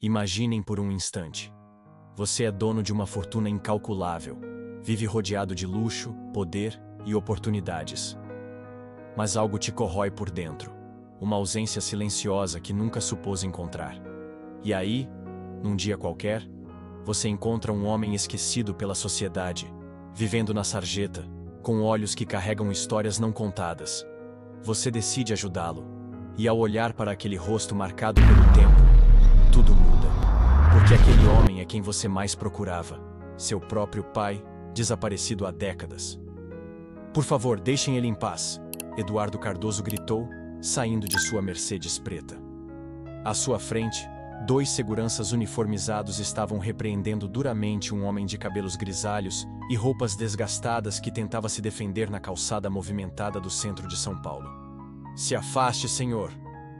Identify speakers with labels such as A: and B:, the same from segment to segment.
A: Imaginem por um instante. Você é dono de uma fortuna incalculável, vive rodeado de luxo, poder e oportunidades. Mas algo te corrói por dentro, uma ausência silenciosa que nunca supôs encontrar. E aí, num dia qualquer, você encontra um homem esquecido pela sociedade, vivendo na sarjeta, com olhos que carregam histórias não contadas. Você decide ajudá-lo, e ao olhar para aquele rosto marcado pelo tempo, tudo muda. Porque aquele homem é quem você mais procurava, seu próprio pai, desaparecido há décadas. "Por favor, deixem ele em paz", Eduardo Cardoso gritou, saindo de sua Mercedes preta. À sua frente, 2 seguranças uniformizados estavam repreendendo duramente um homem de cabelos grisalhos e roupas desgastadas que tentava se defender na calçada movimentada do centro de São Paulo. "Se afaste, senhor",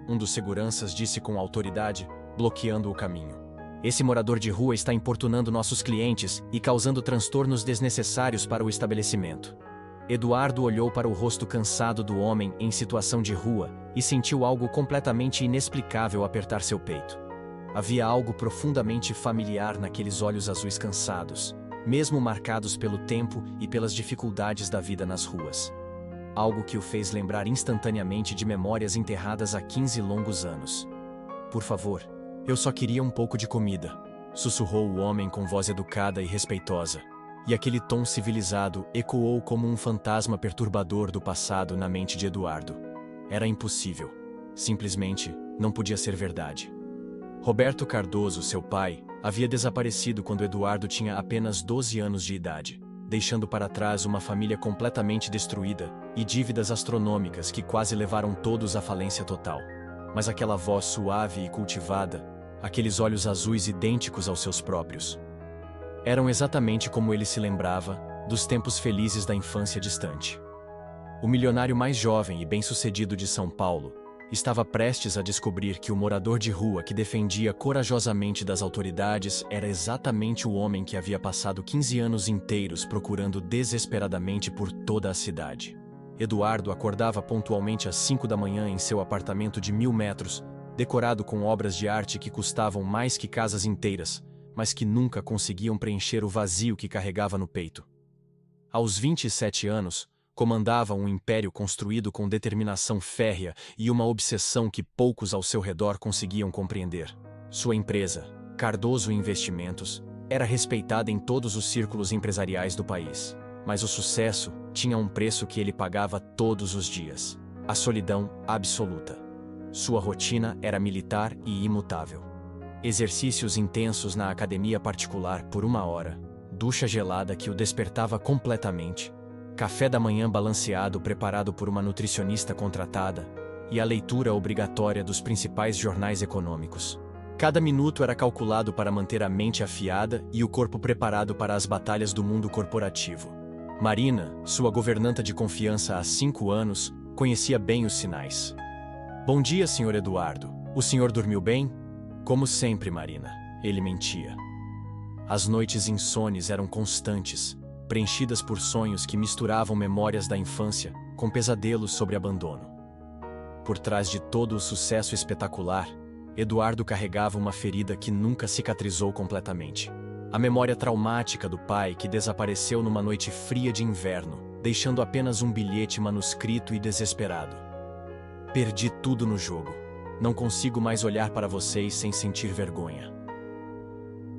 A: um dos seguranças disse com autoridade, bloqueando o caminho. "Esse morador de rua está importunando nossos clientes e causando transtornos desnecessários para o estabelecimento." Eduardo olhou para o rosto cansado do homem em situação de rua e sentiu algo completamente inexplicável apertar seu peito. Havia algo profundamente familiar naqueles olhos azuis cansados, mesmo marcados pelo tempo e pelas dificuldades da vida nas ruas. Algo que o fez lembrar instantaneamente de memórias enterradas há 15 longos anos. "Por favor, eu só queria um pouco de comida", sussurrou o homem com voz educada e respeitosa. E aquele tom civilizado ecoou como um fantasma perturbador do passado na mente de Eduardo. Era impossível. Simplesmente não podia ser verdade. Roberto Cardoso, seu pai, havia desaparecido quando Eduardo tinha apenas 12 anos de idade, deixando para trás uma família completamente destruída e dívidas astronômicas que quase levaram todos à falência total. Mas aquela voz suave e cultivada, aqueles olhos azuis idênticos aos seus próprios, eram exatamente como ele se lembrava, dos tempos felizes da infância distante. O milionário mais jovem e bem-sucedido de São Paulo estava prestes a descobrir que o morador de rua que defendia corajosamente das autoridades era exatamente o homem que havia passado 15 anos inteiros procurando desesperadamente por toda a cidade. Eduardo acordava pontualmente às 5 da manhã em seu apartamento de 1000 metros, decorado com obras de arte que custavam mais que casas inteiras, mas que nunca conseguiam preencher o vazio que carregava no peito. Aos 27 anos, comandava um império construído com determinação férrea e uma obsessão que poucos ao seu redor conseguiam compreender. Sua empresa, Cardoso Investimentos, era respeitada em todos os círculos empresariais do país, mas o sucesso tinha um preço que ele pagava todos os dias: a solidão absoluta. Sua rotina era militar e imutável. Exercícios intensos na academia particular por 1 hora, ducha gelada que o despertava completamente, café da manhã balanceado preparado por uma nutricionista contratada e a leitura obrigatória dos principais jornais econômicos. Cada minuto era calculado para manter a mente afiada e o corpo preparado para as batalhas do mundo corporativo. Marina, sua governanta de confiança há 5 anos, conhecia bem os sinais. "Bom dia, Sr. Eduardo. O senhor dormiu bem?" "Como sempre, Marina", ele mentia. As noites insones eram constantes, preenchidas por sonhos que misturavam memórias da infância com pesadelos sobre abandono. Por trás de todo o sucesso espetacular, Eduardo carregava uma ferida que nunca cicatrizou completamente. A memória traumática do pai que desapareceu numa noite fria de inverno, deixando apenas um bilhete manuscrito e desesperado. "Perdi tudo no jogo. Não consigo mais olhar para vocês sem sentir vergonha."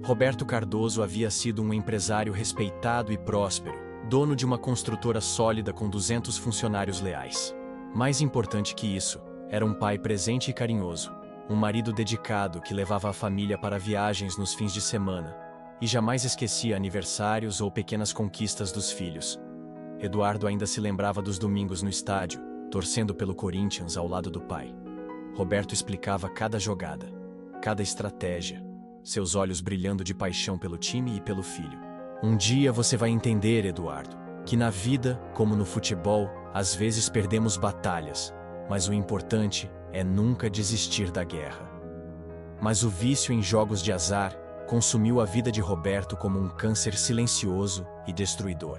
A: Roberto Cardoso havia sido um empresário respeitado e próspero, dono de uma construtora sólida com 200 funcionários leais. Mais importante que isso, era um pai presente e carinhoso, um marido dedicado que levava a família para viagens nos fins de semana e jamais esquecia aniversários ou pequenas conquistas dos filhos. Eduardo ainda se lembrava dos domingos no estádio, torcendo pelo Corinthians ao lado do pai. Roberto explicava cada jogada, cada estratégia, seus olhos brilhando de paixão pelo time e pelo filho. "Um dia você vai entender, Eduardo, que na vida, como no futebol, às vezes perdemos batalhas, mas o importante é nunca desistir da guerra." Mas o vício em jogos de azar consumiu a vida de Roberto como um câncer silencioso e destruidor.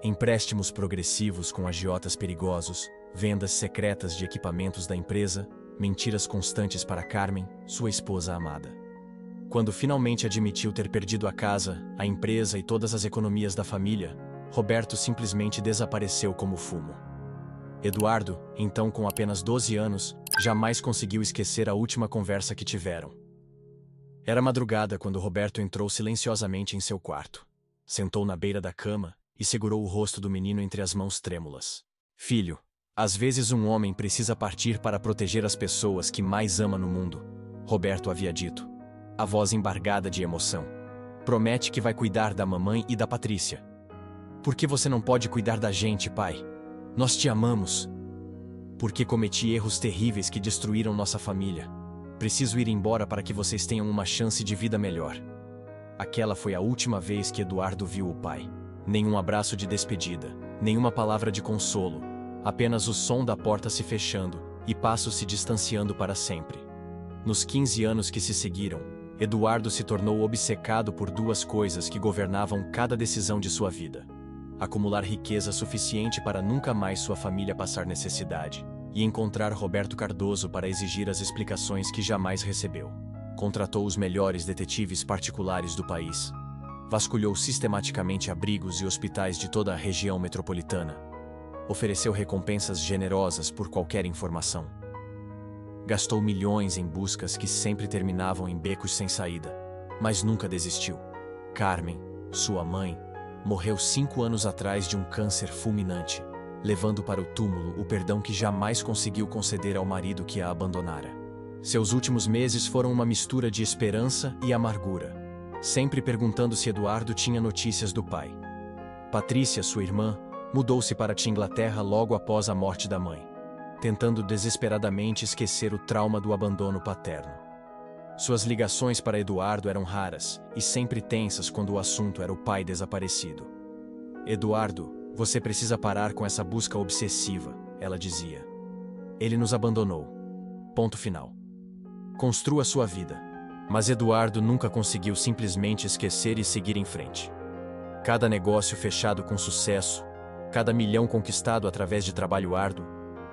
A: Empréstimos progressivos com agiotas perigosos, vendas secretas de equipamentos da empresa, mentiras constantes para Carmen, sua esposa amada. Quando finalmente admitiu ter perdido a casa, a empresa e todas as economias da família, Roberto simplesmente desapareceu como fumo. Eduardo, então com apenas 12 anos, jamais conseguiu esquecer a última conversa que tiveram. Era madrugada quando Roberto entrou silenciosamente em seu quarto. Sentou na beira da cama e segurou o rosto do menino entre as mãos trêmulas. Filho, às vezes um homem precisa partir para proteger as pessoas que mais ama no mundo, Roberto havia dito, a voz embargada de emoção. Promete que vai cuidar da mamãe e da Patrícia. Por que você não pode cuidar da gente, pai? Nós te amamos. Porque cometi erros terríveis que destruíram nossa família. Preciso ir embora para que vocês tenham uma chance de vida melhor. Aquela foi a última vez que Eduardo viu o pai. Nenhum abraço de despedida, nenhuma palavra de consolo, apenas o som da porta se fechando e passos se distanciando para sempre. Nos 15 anos que se seguiram, Eduardo se tornou obcecado por duas coisas que governavam cada decisão de sua vida: acumular riqueza suficiente para nunca mais sua família passar necessidade, e encontrar Roberto Cardoso para exigir as explicações que jamais recebeu. Contratou os melhores detetives particulares do país. Vasculhou sistematicamente abrigos e hospitais de toda a região metropolitana. Ofereceu recompensas generosas por qualquer informação. Gastou milhões em buscas que sempre terminavam em becos sem saída, mas nunca desistiu. Carmen, sua mãe, morreu 5 anos atrás de um câncer fulminante, levando para o túmulo o perdão que jamais conseguiu conceder ao marido que a abandonara. Seus últimos meses foram uma mistura de esperança e amargura, sempre perguntando se Eduardo tinha notícias do pai. Patrícia, sua irmã, mudou-se para a Inglaterra logo após a morte da mãe, tentando desesperadamente esquecer o trauma do abandono paterno. Suas ligações para Eduardo eram raras e sempre tensas quando o assunto era o pai desaparecido. Eduardo, você precisa parar com essa busca obsessiva, ela dizia. Ele nos abandonou. Ponto final. Construa sua vida. Mas Eduardo nunca conseguiu simplesmente esquecer e seguir em frente. Cada negócio fechado com sucesso, cada milhão conquistado através de trabalho árduo,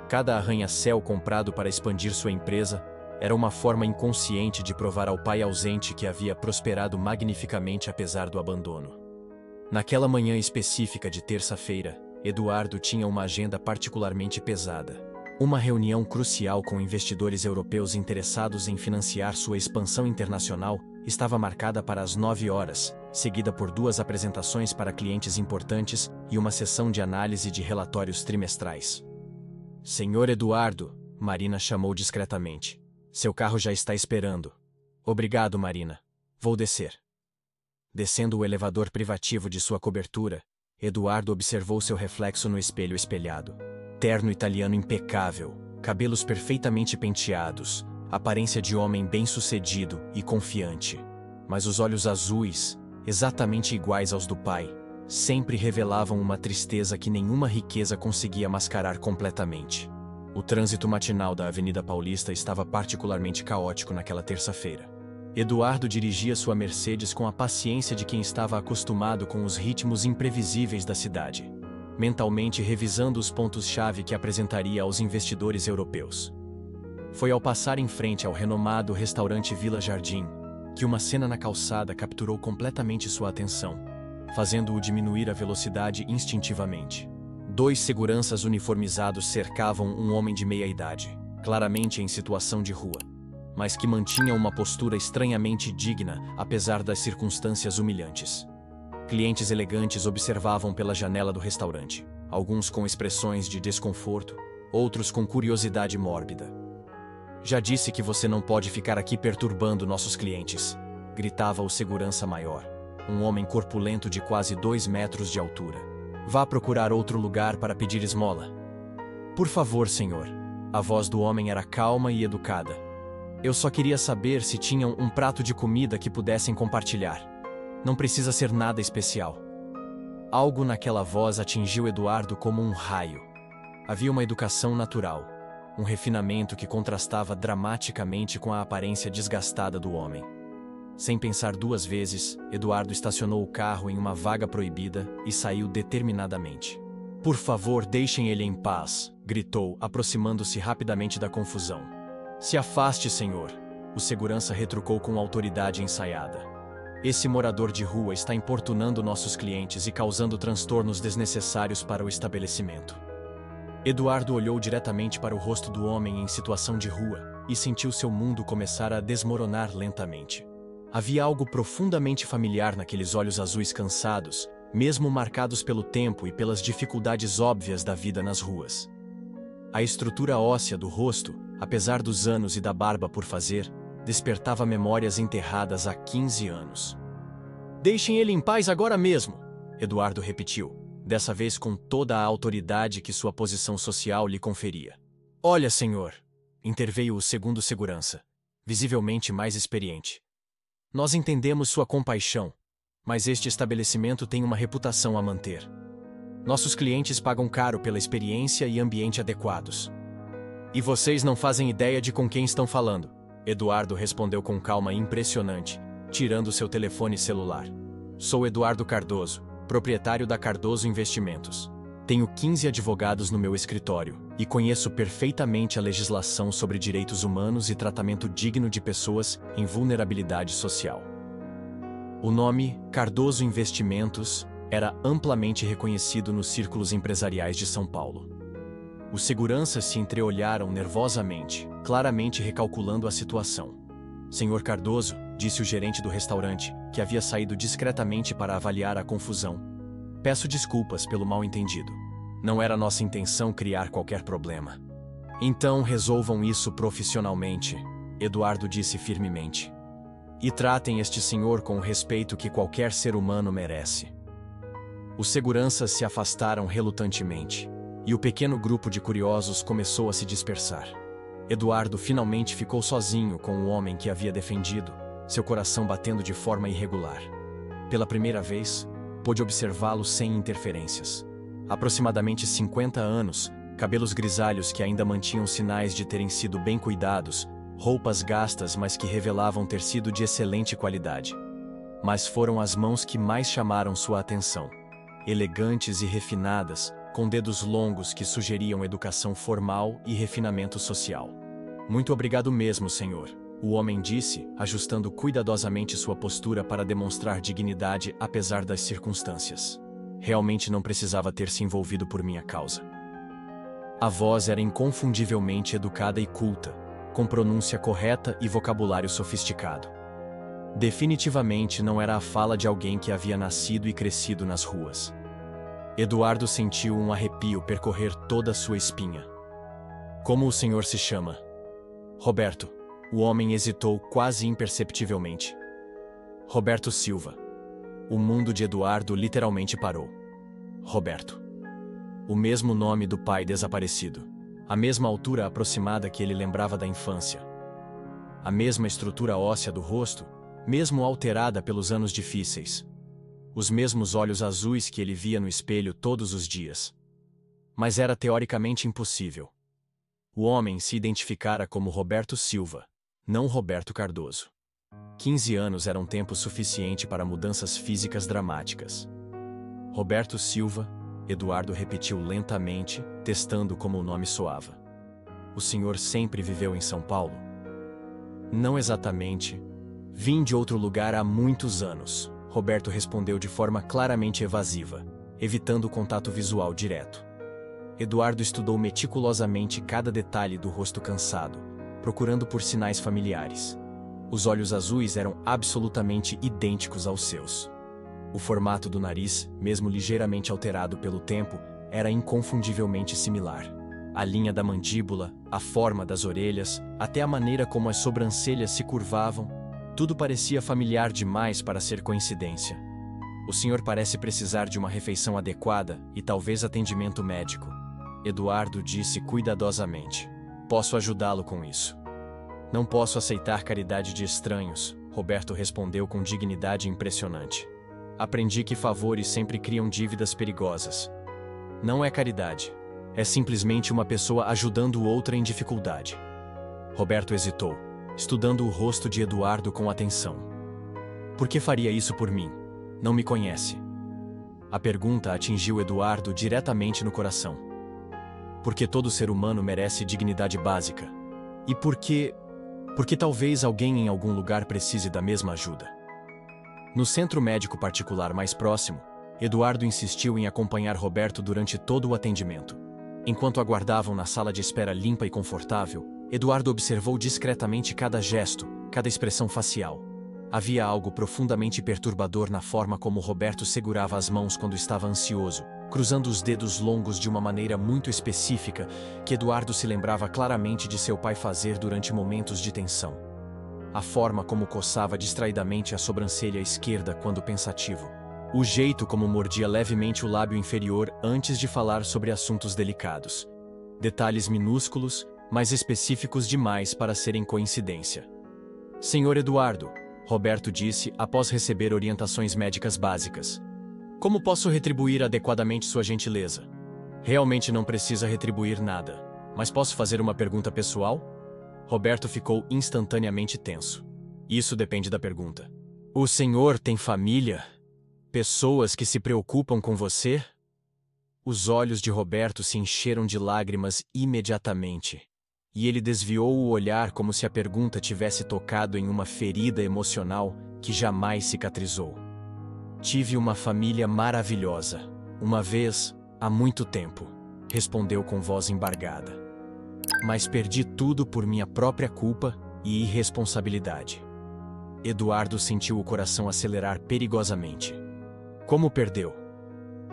A: cada arranha-céu comprado para expandir sua empresa, era uma forma inconsciente de provar ao pai ausente que havia prosperado magnificamente apesar do abandono. Naquela manhã específica de terça-feira, Eduardo tinha uma agenda particularmente pesada. Uma reunião crucial com investidores europeus interessados em financiar sua expansão internacional estava marcada para as 9 horas, seguida por 2 apresentações para clientes importantes e uma sessão de análise de relatórios trimestrais. Senhor Eduardo, Marina chamou discretamente. Seu carro já está esperando. Obrigado, Marina. Vou descer. Descendo o elevador privativo de sua cobertura, Eduardo observou seu reflexo no espelho espelhado. Terno italiano impecável, cabelos perfeitamente penteados, aparência de homem bem-sucedido e confiante. Mas os olhos azuis, exatamente iguais aos do pai, sempre revelavam uma tristeza que nenhuma riqueza conseguia mascarar completamente. O trânsito matinal da Avenida Paulista estava particularmente caótico naquela terça-feira. Eduardo dirigia sua Mercedes com a paciência de quem estava acostumado com os ritmos imprevisíveis da cidade, mentalmente revisando os pontos-chave que apresentaria aos investidores europeus. Foi ao passar em frente ao renomado restaurante Vila Jardim, que uma cena na calçada capturou completamente sua atenção, fazendo-o diminuir a velocidade instintivamente. 2 seguranças uniformizados cercavam um homem de meia-idade, claramente em situação de rua, mas que mantinha uma postura estranhamente digna apesar das circunstâncias humilhantes. Clientes elegantes observavam pela janela do restaurante, alguns com expressões de desconforto, outros com curiosidade mórbida. Já disse que você não pode ficar aqui perturbando nossos clientes, gritava o segurança maior, um homem corpulento de quase 2 metros de altura. Vá procurar outro lugar para pedir esmola. Por favor, senhor. A voz do homem era calma e educada. Eu só queria saber se tinham um prato de comida que pudessem compartilhar. Não precisa ser nada especial. Algo naquela voz atingiu Eduardo como um raio. Havia uma educação natural, um refinamento que contrastava dramaticamente com a aparência desgastada do homem. Sem pensar 2 vezes, Eduardo estacionou o carro em uma vaga proibida e saiu determinadamente. Por favor, deixem ele em paz, gritou, aproximando-se rapidamente da confusão. Se afaste, senhor. o segurança retrucou com autoridade ensaiada. Esse morador de rua está importunando nossos clientes e causando transtornos desnecessários para o estabelecimento. Eduardo olhou diretamente para o rosto do homem em situação de rua e sentiu seu mundo começar a desmoronar lentamente. Havia algo profundamente familiar naqueles olhos azuis cansados, mesmo marcados pelo tempo e pelas dificuldades óbvias da vida nas ruas. A estrutura óssea do rosto, apesar dos anos e da barba por fazer, despertava memórias enterradas há 15 anos. "Deixem ele em paz agora mesmo", Eduardo repetiu, dessa vez com toda a autoridade que sua posição social lhe conferia. "Olha, senhor", interveio o segundo segurança, visivelmente mais experiente. "Nós entendemos sua compaixão, mas este estabelecimento tem uma reputação a manter. Nossos clientes pagam caro pela experiência e ambiente adequados. E vocês não fazem ideia de com quem estão falando", Eduardo respondeu com calma impressionante, tirando seu telefone celular. "Sou Eduardo Cardoso, proprietário da Cardoso Investimentos. Tenho 15 advogados no meu escritório e conheço perfeitamente a legislação sobre direitos humanos e tratamento digno de pessoas em vulnerabilidade social." O nome Cardoso Investimentos era amplamente reconhecido nos círculos empresariais de São Paulo. Os seguranças se entreolharam nervosamente, claramente recalculando a situação. "Senhor Cardoso", disse o gerente do restaurante, que havia saído discretamente para avaliar a confusão, "peço desculpas pelo mal-entendido. Não era nossa intenção criar qualquer problema." "Então resolvam isso profissionalmente", Eduardo disse firmemente. "E tratem este senhor com o respeito que qualquer ser humano merece." Os seguranças se afastaram relutantemente, e o pequeno grupo de curiosos começou a se dispersar. Eduardo finalmente ficou sozinho com o homem que havia defendido, seu coração batendo de forma irregular. Pela primeira vez, pôde observá-lo sem interferências. Aproximadamente 50 anos, cabelos grisalhos que ainda mantinham sinais de terem sido bem cuidados, roupas gastas mas que revelavam ter sido de excelente qualidade. Mas foram as mãos que mais chamaram sua atenção. Elegantes e refinadas, com dedos longos que sugeriam educação formal e refinamento social. "Muito obrigado mesmo, senhor", o homem disse, ajustando cuidadosamente sua postura para demonstrar dignidade apesar das circunstâncias. "Realmente não precisava ter se envolvido por minha causa." A voz era inconfundivelmente educada e culta, com pronúncia correta e vocabulário sofisticado. Definitivamente não era a fala de alguém que havia nascido e crescido nas ruas. Eduardo sentiu um arrepio percorrer toda a sua espinha. "Como o senhor se chama?" "Roberto." O homem hesitou quase imperceptivelmente. "Roberto Silva." O mundo de Eduardo literalmente parou. Roberto. O mesmo nome do pai desaparecido. A mesma altura aproximada que ele lembrava da infância. A mesma estrutura óssea do rosto, mesmo alterada pelos anos difíceis. Os mesmos olhos azuis que ele via no espelho todos os dias. Mas era teoricamente impossível. O homem se identificara como Roberto Silva, não Roberto Cardoso. 15 anos era um tempo suficiente para mudanças físicas dramáticas. "Roberto Silva", Eduardo repetiu lentamente, testando como o nome soava. "O senhor sempre viveu em São Paulo?" "Não exatamente. Vim de outro lugar há muitos anos", Roberto respondeu de forma claramente evasiva, evitando o contato visual direto. Eduardo estudou meticulosamente cada detalhe do rosto cansado, procurando por sinais familiares. Os olhos azuis eram absolutamente idênticos aos seus. O formato do nariz, mesmo ligeiramente alterado pelo tempo, era inconfundivelmente similar. A linha da mandíbula, a forma das orelhas, até a maneira como as sobrancelhas se curvavam, tudo parecia familiar demais para ser coincidência. "O senhor parece precisar de uma refeição adequada e talvez atendimento médico", Eduardo disse cuidadosamente. "Posso ajudá-lo com isso." "Não posso aceitar caridade de estranhos", Roberto respondeu com dignidade impressionante. "Aprendi que favores sempre criam dívidas perigosas. Não é caridade. É simplesmente uma pessoa ajudando outra em dificuldade." Roberto hesitou, estudando o rosto de Eduardo com atenção. "Por que faria isso por mim? Não me conhece." A pergunta atingiu Eduardo diretamente no coração. "Porque todo ser humano merece dignidade básica. E porque Porque talvez alguém em algum lugar precise da mesma ajuda. No centro médico particular mais próximo, Eduardo insistiu em acompanhar Roberto durante todo o atendimento. Enquanto aguardavam na sala de espera limpa e confortável, Eduardo observou discretamente cada gesto, cada expressão facial. Havia algo profundamente perturbador na forma como Roberto segurava as mãos quando estava ansioso, cruzando os dedos longos de uma maneira muito específica que Eduardo se lembrava claramente de seu pai fazer durante momentos de tensão. A forma como coçava distraidamente a sobrancelha esquerda quando pensativo. O jeito como mordia levemente o lábio inferior antes de falar sobre assuntos delicados. Detalhes minúsculos, mas específicos demais para serem coincidência. Senhor Eduardo, Roberto disse após receber orientações médicas básicas. Como posso retribuir adequadamente sua gentileza? Realmente não precisa retribuir nada, mas posso fazer uma pergunta pessoal? Roberto ficou instantaneamente tenso. Isso depende da pergunta. O senhor tem família? Pessoas que se preocupam com você? Os olhos de Roberto se encheram de lágrimas imediatamente, e ele desviou o olhar como se a pergunta tivesse tocado em uma ferida emocional que jamais cicatrizou. Tive uma família maravilhosa, uma vez, há muito tempo, respondeu com voz embargada. Mas perdi tudo por minha própria culpa e irresponsabilidade. Eduardo sentiu o coração acelerar perigosamente. Como perdeu?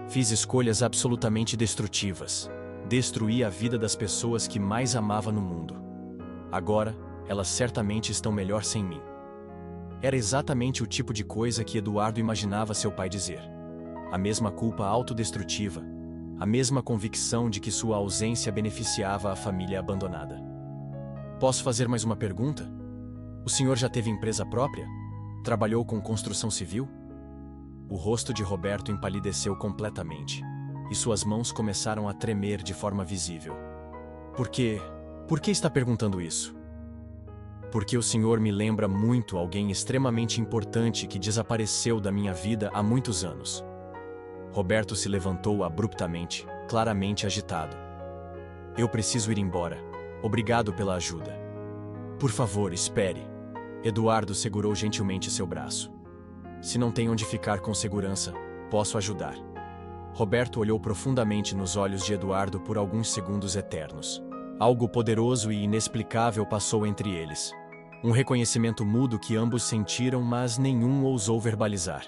A: Fiz escolhas absolutamente destrutivas. Destruí a vida das pessoas que mais amava no mundo. Agora, elas certamente estão melhor sem mim. Era exatamente o tipo de coisa que Eduardo imaginava seu pai dizer. A mesma culpa autodestrutiva, a mesma convicção de que sua ausência beneficiava a família abandonada. Posso fazer mais uma pergunta? O senhor já teve empresa própria? Trabalhou com construção civil? O rosto de Roberto empalideceu completamente, e suas mãos começaram a tremer de forma visível. Por que está perguntando isso? Porque o senhor me lembra muito alguém extremamente importante que desapareceu da minha vida há muitos anos. Roberto se levantou abruptamente, claramente agitado. Eu preciso ir embora. Obrigado pela ajuda. Por favor, espere. Eduardo segurou gentilmente seu braço. Se não tem onde ficar com segurança, posso ajudar. Roberto olhou profundamente nos olhos de Eduardo por alguns segundos eternos. Algo poderoso e inexplicável passou entre eles. Um reconhecimento mudo que ambos sentiram, mas nenhum ousou verbalizar.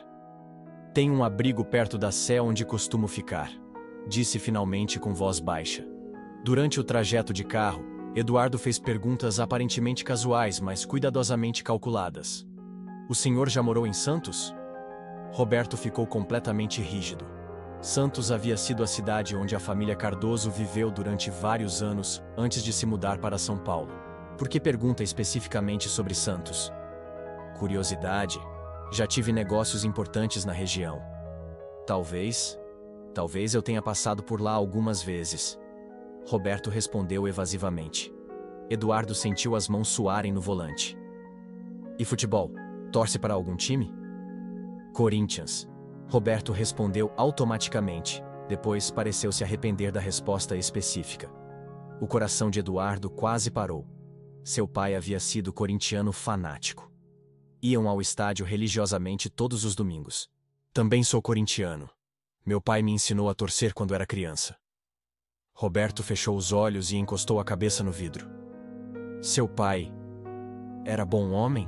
A: Tem um abrigo perto da sé onde costumo ficar, disse finalmente com voz baixa. Durante o trajeto de carro, Eduardo fez perguntas aparentemente casuais, mas cuidadosamente calculadas. O senhor já morou em Santos? Roberto ficou completamente rígido. Santos havia sido a cidade onde a família Cardoso viveu durante vários anos antes de se mudar para São Paulo. Por que pergunta especificamente sobre Santos? Curiosidade. Já tive negócios importantes na região. Talvez eu tenha passado por lá algumas vezes. Roberto respondeu evasivamente. Eduardo sentiu as mãos suarem no volante. E futebol? Torce para algum time? Corinthians. Roberto respondeu automaticamente, depois pareceu se arrepender da resposta específica. O coração de Eduardo quase parou. Seu pai havia sido corintiano fanático. Iam ao estádio religiosamente todos os domingos. Também sou corintiano. Meu pai me ensinou a torcer quando era criança. Roberto fechou os olhos e encostou a cabeça no vidro. Seu pai era bom homem?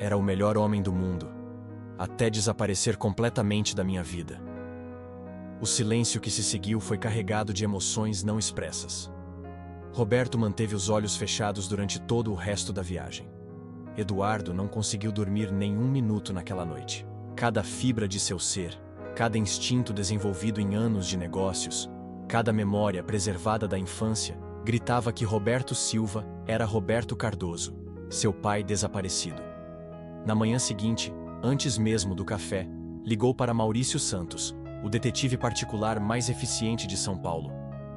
A: Era o melhor homem do mundo, até desaparecer completamente da minha vida. O silêncio que se seguiu foi carregado de emoções não expressas. Roberto manteve os olhos fechados durante todo o resto da viagem. Eduardo não conseguiu dormir nem um minuto naquela noite. Cada fibra de seu ser, cada instinto desenvolvido em anos de negócios, cada memória preservada da infância, gritava que Roberto Silva era Roberto Cardoso, seu pai desaparecido. Na manhã seguinte, antes mesmo do café, ligou para Maurício Santos, o detetive particular mais eficiente de São Paulo.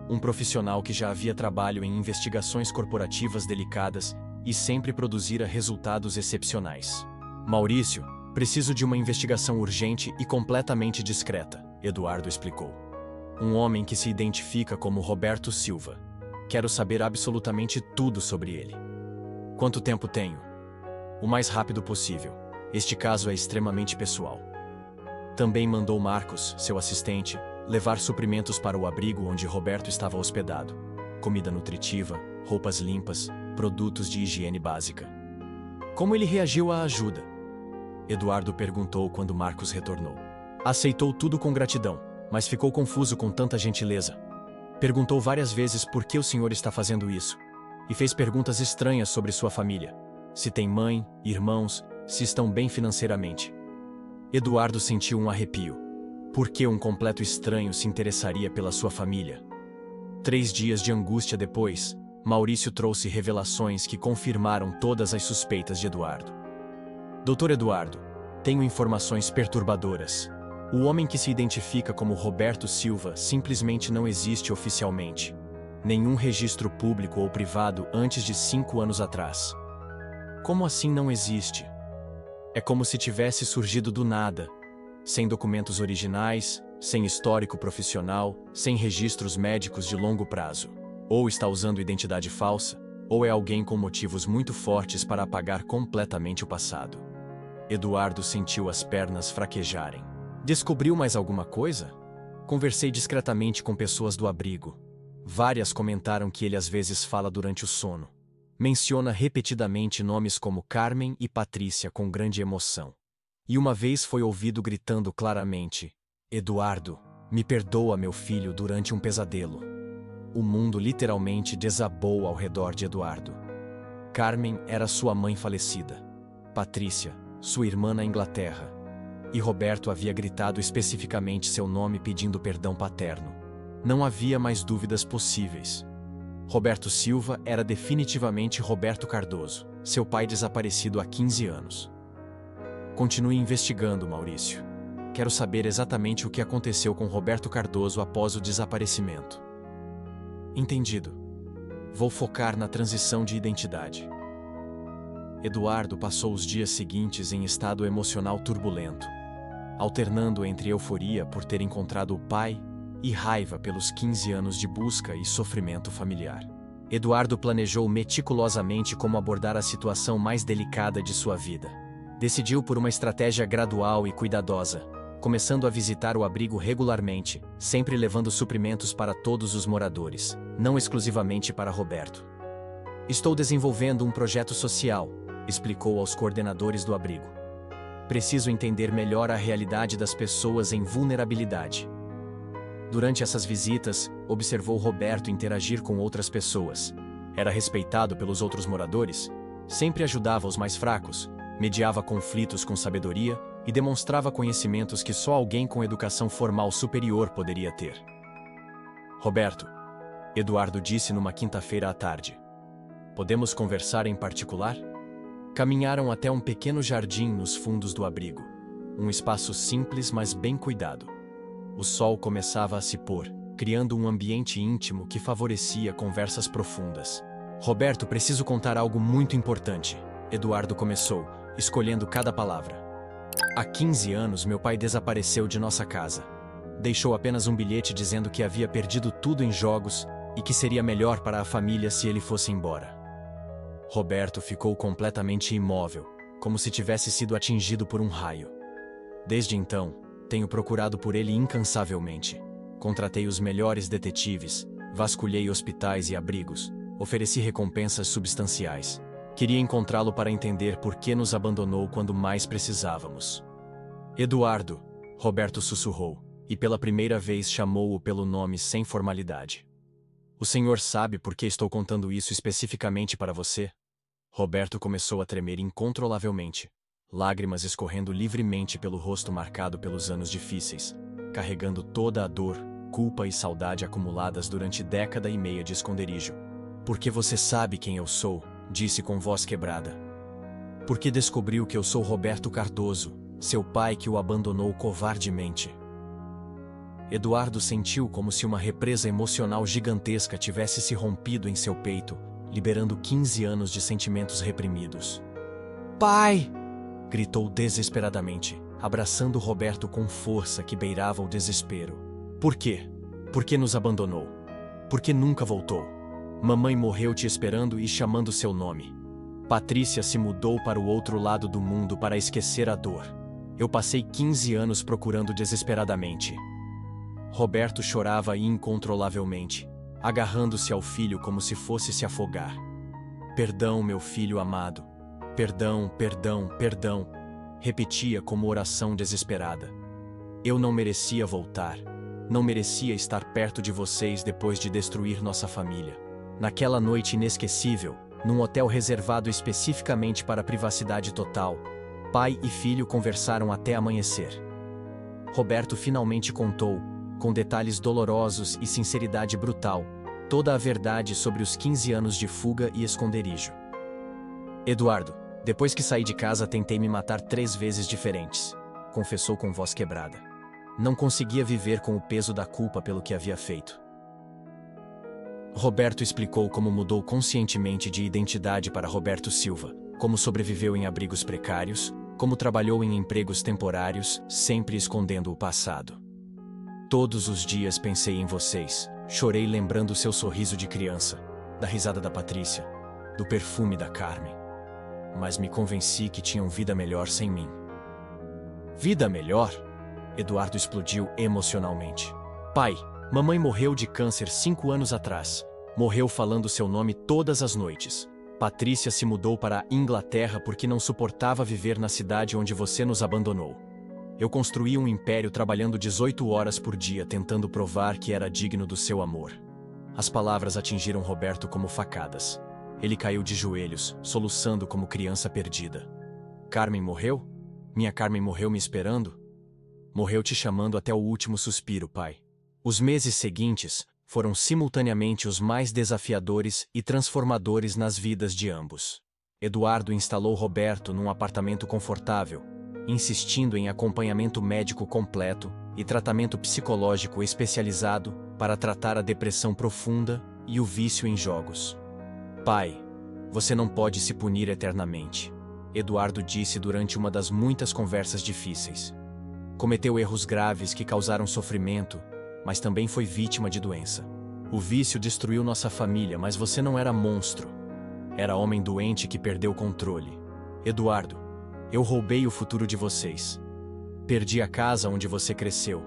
A: Um profissional que já havia trabalho em investigações corporativas delicadas e sempre produzira resultados excepcionais. Maurício, preciso de uma investigação urgente e completamente discreta, Eduardo explicou. Um homem que se identifica como Roberto Silva. Quero saber absolutamente tudo sobre ele. Quanto tempo tenho? O mais rápido possível. Este caso é extremamente pessoal. Também mandou Marcos, seu assistente, levar suprimentos para o abrigo onde Roberto estava hospedado. Comida nutritiva, roupas limpas, produtos de higiene básica. Como ele reagiu à ajuda? Eduardo perguntou quando Marcos retornou. Aceitou tudo com gratidão, mas ficou confuso com tanta gentileza. Perguntou várias vezes por que o senhor está fazendo isso, e fez perguntas estranhas sobre sua família. Se tem mãe, irmãos, se estão bem financeiramente. Eduardo sentiu um arrepio. Por que um completo estranho se interessaria pela sua família? 3 dias de angústia depois, Maurício trouxe revelações que confirmaram todas as suspeitas de Eduardo. Doutor Eduardo, tenho informações perturbadoras. O homem que se identifica como Roberto Silva simplesmente não existe oficialmente. Nenhum registro público ou privado antes de 5 anos atrás. Como assim não existe? É como se tivesse surgido do nada, sem documentos originais, sem histórico profissional, sem registros médicos de longo prazo. Ou está usando identidade falsa, ou é alguém com motivos muito fortes para apagar completamente o passado. Eduardo sentiu as pernas fraquejarem. Descobriu mais alguma coisa? Conversei discretamente com pessoas do abrigo. Várias comentaram que ele às vezes fala durante o sono. Menciona repetidamente nomes como Carmen e Patrícia com grande emoção. E uma vez foi ouvido gritando claramente: Eduardo, me perdoa, meu filho, durante um pesadelo. O mundo literalmente desabou ao redor de Eduardo. Carmen era sua mãe falecida. Patrícia, sua irmã na Inglaterra. E Roberto havia gritado especificamente seu nome pedindo perdão paterno. Não havia mais dúvidas possíveis. Roberto Silva era definitivamente Roberto Cardoso, seu pai desaparecido há 15 anos. Continue investigando, Maurício. Quero saber exatamente o que aconteceu com Roberto Cardoso após o desaparecimento. Entendido. Vou focar na transição de identidade. Eduardo passou os dias seguintes em estado emocional turbulento, alternando entre euforia por ter encontrado o pai e raiva pelos 15 anos de busca e sofrimento familiar. Eduardo planejou meticulosamente como abordar a situação mais delicada de sua vida. Decidiu por uma estratégia gradual e cuidadosa, começando a visitar o abrigo regularmente, sempre levando suprimentos para todos os moradores, não exclusivamente para Roberto. Estou desenvolvendo um projeto social, explicou aos coordenadores do abrigo. Preciso entender melhor a realidade das pessoas em vulnerabilidade. Durante essas visitas, observou Roberto interagir com outras pessoas. Era respeitado pelos outros moradores, sempre ajudava os mais fracos, mediava conflitos com sabedoria e demonstrava conhecimentos que só alguém com educação formal superior poderia ter. Roberto, Eduardo disse numa quinta-feira à tarde. Podemos conversar em particular? Caminharam até um pequeno jardim nos fundos do abrigo. Um espaço simples, mas bem cuidado. O sol começava a se pôr, criando um ambiente íntimo que favorecia conversas profundas. Roberto, preciso contar algo muito importante. Eduardo começou, escolhendo cada palavra. Há 15 anos, meu pai desapareceu de nossa casa. Deixou apenas um bilhete dizendo que havia perdido tudo em jogos e que seria melhor para a família se ele fosse embora. Roberto ficou completamente imóvel, como se tivesse sido atingido por um raio. Desde então, tenho procurado por ele incansavelmente. Contratei os melhores detetives, vasculhei hospitais e abrigos, ofereci recompensas substanciais. Queria encontrá-lo para entender por que nos abandonou quando mais precisávamos. Eduardo, Roberto sussurrou, e pela primeira vez chamou-o pelo nome sem formalidade. O senhor sabe por que estou contando isso especificamente para você? Roberto começou a tremer incontrolavelmente, lágrimas escorrendo livremente pelo rosto marcado pelos anos difíceis, carregando toda a dor, culpa e saudade acumuladas durante 10 anos de esconderijo. Porque você sabe quem eu sou, disse com voz quebrada. Porque descobriu que eu sou Roberto Cardoso, seu pai que o abandonou covardemente. Eduardo sentiu como se uma represa emocional gigantesca tivesse se rompido em seu peito, liberando 15 anos de sentimentos reprimidos. Pai! Gritou desesperadamente, abraçando Roberto com força que beirava o desespero. Por quê? Por que nos abandonou? Por que nunca voltou? Mamãe morreu te esperando e chamando seu nome. Patrícia se mudou para o outro lado do mundo para esquecer a dor. Eu passei 15 anos procurando desesperadamente. Roberto chorava incontrolavelmente, agarrando-se ao filho como se fosse se afogar. Perdão, meu filho amado. Perdão, perdão, perdão. Repetia como oração desesperada. Eu não merecia voltar. Não merecia estar perto de vocês depois de destruir nossa família. Naquela noite inesquecível, num hotel reservado especificamente para privacidade total, pai e filho conversaram até amanhecer. Roberto finalmente contou, com detalhes dolorosos e sinceridade brutal, toda a verdade sobre os 15 anos de fuga e esconderijo. Eduardo, depois que saí de casa tentei me matar 3 vezes diferentes, confessou com voz quebrada. Não conseguia viver com o peso da culpa pelo que havia feito. Roberto explicou como mudou conscientemente de identidade para Roberto Silva, como sobreviveu em abrigos precários, como trabalhou em empregos temporários, sempre escondendo o passado. Todos os dias pensei em vocês, chorei lembrando seu sorriso de criança, da risada da Patrícia, do perfume da Carmen. Mas me convenci que tinham vida melhor sem mim. Vida melhor? Eduardo explodiu emocionalmente. Pai, mamãe morreu de câncer 5 anos atrás. Morreu falando seu nome todas as noites. Patrícia se mudou para a Inglaterra porque não suportava viver na cidade onde você nos abandonou. Eu construí um império trabalhando 18 horas por dia tentando provar que era digno do seu amor. As palavras atingiram Roberto como facadas. Ele caiu de joelhos, soluçando como criança perdida. Carmen morreu? Minha Carmen morreu me esperando? Morreu te chamando até o último suspiro, pai. Os meses seguintes foram simultaneamente os mais desafiadores e transformadores nas vidas de ambos. Eduardo instalou Roberto num apartamento confortável, insistindo em acompanhamento médico completo e tratamento psicológico especializado para tratar a depressão profunda e o vício em jogos. Pai, você não pode se punir eternamente, Eduardo disse durante uma das muitas conversas difíceis. Cometeu erros graves que causaram sofrimento, mas também foi vítima de doença. O vício destruiu nossa família, mas você não era monstro. Era homem doente que perdeu o controle. Eduardo, eu roubei o futuro de vocês. Perdi a casa onde você cresceu.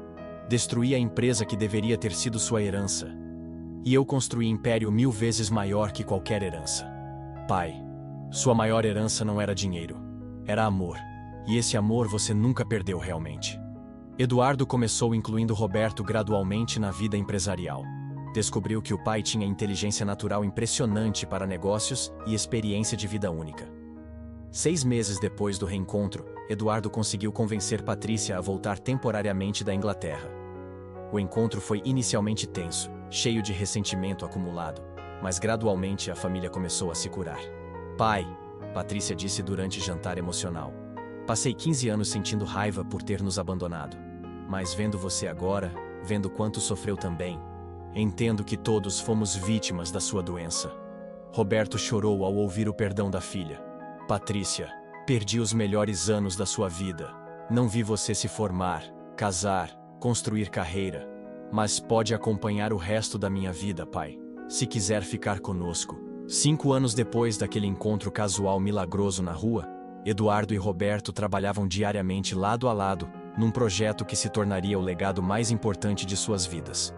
A: Destruí a empresa que deveria ter sido sua herança. E eu construí império 1000 vezes maior que qualquer herança. Pai, sua maior herança não era dinheiro. Era amor. E esse amor você nunca perdeu realmente. Eduardo começou incluindo Roberto gradualmente na vida empresarial. Descobriu que o pai tinha inteligência natural impressionante para negócios e experiência de vida única. 6 meses depois do reencontro, Eduardo conseguiu convencer Patrícia a voltar temporariamente da Inglaterra. O encontro foi inicialmente tenso, cheio de ressentimento acumulado, mas gradualmente a família começou a se curar. Pai, Patrícia disse durante jantar emocional. Passei 15 anos sentindo raiva por ter nos abandonado. Mas vendo você agora, vendo quanto sofreu também, entendo que todos fomos vítimas da sua doença. Roberto chorou ao ouvir o perdão da filha. Patrícia, perdi os melhores anos da sua vida. Não vi você se formar, casar, construir carreira. Mas pode acompanhar o resto da minha vida, pai. Se quiser ficar conosco. 5 anos depois daquele encontro casual milagroso na rua, Eduardo e Roberto trabalhavam diariamente lado a lado, num projeto que se tornaria o legado mais importante de suas vidas.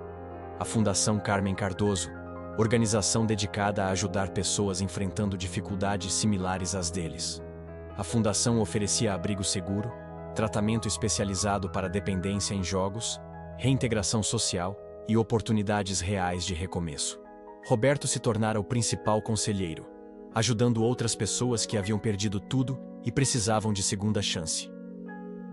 A: A Fundação Carmen Cardoso, organização dedicada a ajudar pessoas enfrentando dificuldades similares às deles. A fundação oferecia abrigo seguro, tratamento especializado para dependência em jogos, reintegração social e oportunidades reais de recomeço. Roberto se tornara o principal conselheiro, ajudando outras pessoas que haviam perdido tudo e precisavam de segunda chance.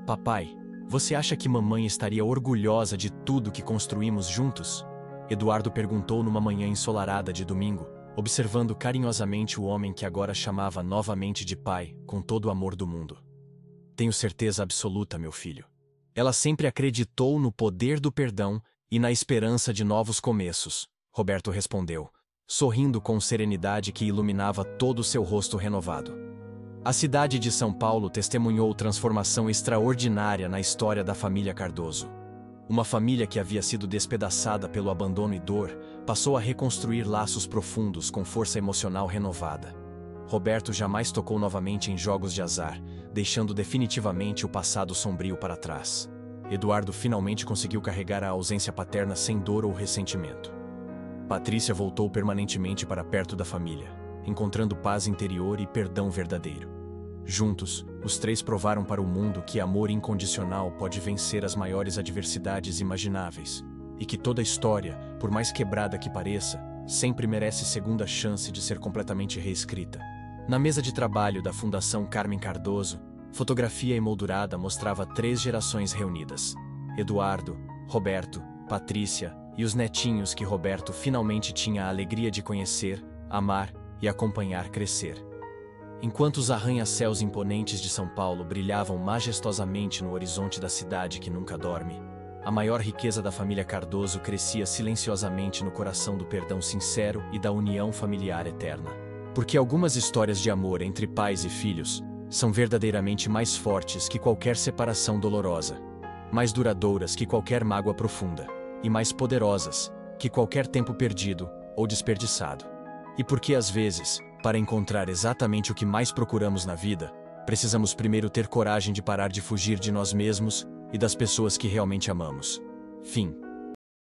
A: Papai, você acha que mamãe estaria orgulhosa de tudo que construímos juntos? Eduardo perguntou numa manhã ensolarada de domingo, observando carinhosamente o homem que agora chamava novamente de pai, com todo o amor do mundo. Tenho certeza absoluta, meu filho. Ela sempre acreditou no poder do perdão e na esperança de novos começos, Roberto respondeu, sorrindo com serenidade que iluminava todo o seu rosto renovado. A cidade de São Paulo testemunhou transformação extraordinária na história da família Cardoso. Uma família que havia sido despedaçada pelo abandono e dor, passou a reconstruir laços profundos com força emocional renovada. Roberto jamais tocou novamente em jogos de azar, deixando definitivamente o passado sombrio para trás. Eduardo finalmente conseguiu carregar a ausência paterna sem dor ou ressentimento. Patrícia voltou permanentemente para perto da família, encontrando paz interior e perdão verdadeiro. Juntos, os três provaram para o mundo que amor incondicional pode vencer as maiores adversidades imagináveis, e que toda história, por mais quebrada que pareça, sempre merece segunda chance de ser completamente reescrita. Na mesa de trabalho da Fundação Carmen Cardoso, fotografia emoldurada mostrava 3 gerações reunidas: Eduardo, Roberto, Patrícia e os netinhos que Roberto finalmente tinha a alegria de conhecer, amar e acompanhar crescer. Enquanto os arranha-céus imponentes de São Paulo brilhavam majestosamente no horizonte da cidade que nunca dorme, a maior riqueza da família Cardoso crescia silenciosamente no coração do perdão sincero e da união familiar eterna. Porque algumas histórias de amor entre pais e filhos são verdadeiramente mais fortes que qualquer separação dolorosa, mais duradouras que qualquer mágoa profunda, e mais poderosas que qualquer tempo perdido ou desperdiçado. E porque às vezes, para encontrar exatamente o que mais procuramos na vida, precisamos primeiro ter coragem de parar de fugir de nós mesmos e das pessoas que realmente amamos. Fim.